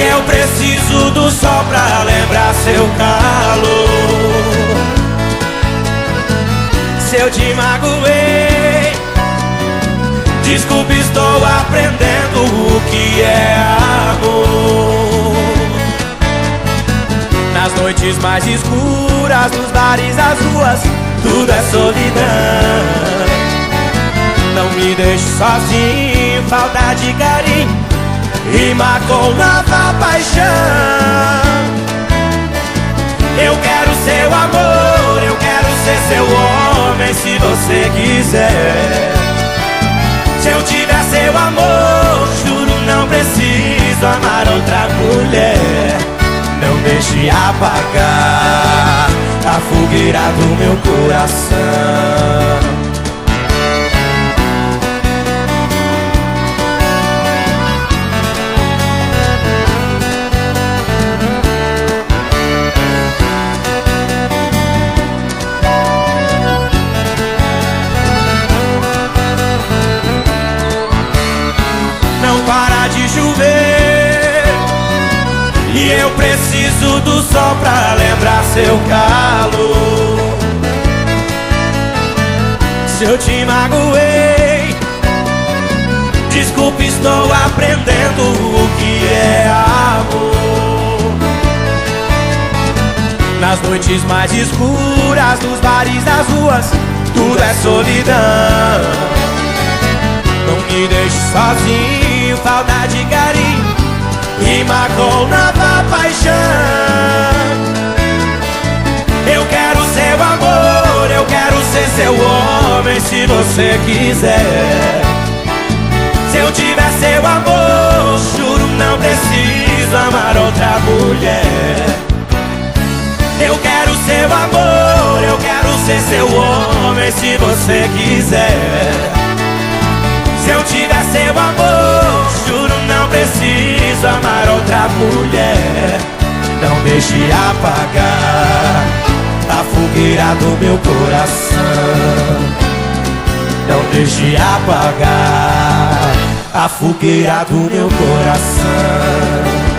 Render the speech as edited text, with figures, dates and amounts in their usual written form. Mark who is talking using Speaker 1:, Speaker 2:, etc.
Speaker 1: E eu preciso do sol pra lembrar seu calor. Se eu te magoei, desculpe, estou aprendendo o que é amor. Nas noites mais escuras, nos bares, as ruas, tudo é solidão. Não me deixe sozinho, falta de carinho rima com nova paixão. Eu quero seu amor, eu quero ser seu homem, se você quiser. Se eu tiver seu amor, juro, não preciso amar outra mulher. Não deixe apagar a fogueira do meu coração. Não para de chover e eu preciso do sol pra lembrar seu calor. Se eu te magoei, desculpe, estou aprendendo o que é amor. Nas noites mais escuras, nos bares, nas ruas, tudo é solidão. Não me deixe sozinho, falta de carinho rima com nova paixão. Eu quero seu amor, eu quero ser seu homem, se você quiser. Se eu tiver seu amor, juro, não preciso amar outra mulher. Eu quero seu amor, eu quero ser seu homem, se você quiser. Se eu tiver seu amor, juro, não preciso amar outra mulher. Não deixe apagar a fogueira do meu coração. Não deixe apagar a fogueira do meu coração.